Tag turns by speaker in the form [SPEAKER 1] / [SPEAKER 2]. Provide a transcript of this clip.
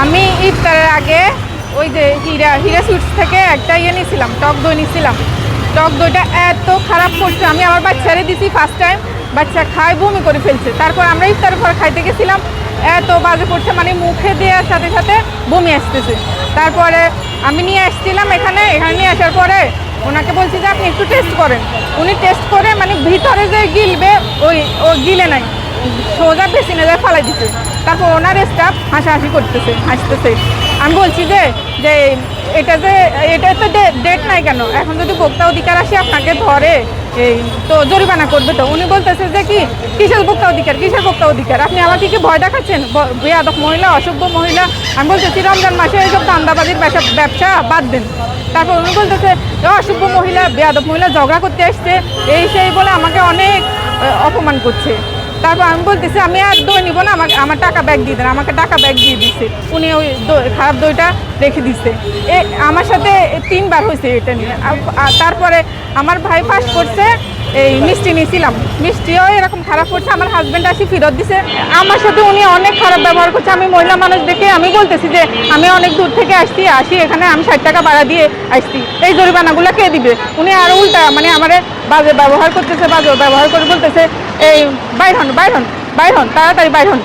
[SPEAKER 1] আমি ইফতারের আগে ওই যে হীরা সুইটস থেকে একটা নিয়েছিলাম, টক দই নিয়েছিলাম। টক দইটা এত খারাপ করছে, আমি আমার বাচ্চারে দিছি ফার্স্ট টাইম, বাচ্চা খায় বমি করে ফেলছে। তারপর আমরা ইফতারের পর খাইতে গেছিলাম, এত বাজে করছে, মানে মুখে দেওয়ার সাথে সাথে বমি আসতেছে। তারপরে আমি নিয়ে আসছিলাম এখানে নিয়ে আসার পরে ওনাকে বলছি যে আপনি একটু টেস্ট করেন। উনি টেস্ট করে মানে ভিতরে যে গিলবে ও গিলে নাই, সোজা বেসিনে যায় ফালাই দিচ্ছে। তারপর ওনার স্টাফ হাসাহাসি করতেছে, হাসতেছে। আমি বলছি যে এটা তো ডেট নাই কেন, এখন যদি ভোক্তা অধিকার আসে আপনাকে ধরে তো জরিমানা করবে। তো উনি বলতেছে যে কিসের ভোক্তা অধিকার, আপনি আমাকে কি ভয় দেখাচ্ছেন? বেয়াদব মহিলা, অসভ্য মহিলা। আমি বলতেছি রমজান মাসে এইসব দান্দাবাজির ব্যবসা বাদ দেন। তারপর উনি বলতেছে অসভ্য মহিলা, বেয়াদব মহিলা, ঝগড়া করতে আসছে, এই সেই বলে আমাকে অনেক অপমান করছে। তারপর আমি বলতেছি আমি আর দই নিব না, আমার টাকা ব্যাগ দিয়ে দেন। আমাকে টাকা ব্যাগ দিয়ে দিচ্ছে, উনি ওই খারাপ দইটা রেখে দিচ্ছে। আমার সাথে 3 বার হয়েছে এটা নিয়ে। তারপরে আমার ভাই ফাঁস করছে, এই মিষ্টি নিয়েছিলাম, মিষ্টিও এরকম খারাপ করছে, আমার হাজব্যান্ড আসি ফেরত দিছে। আমার সাথে উনি অনেক খারাপ ব্যবহার করছে। আমি মহিলা মানুষ দেখে আমি বলতেছি যে আমি অনেক দূর থেকে আসি এখানে, আমি 60 টাকা ভাড়া দিয়ে আসছি, এই জরিমানাগুলো কে দিবে? উনি আরও উল্টা মানে আমার বাজে ব্যবহার করতেছে, বাজে ব্যবহার করে বলতেছে এই বাইর হন, তাড়াতাড়ি বাইর হন।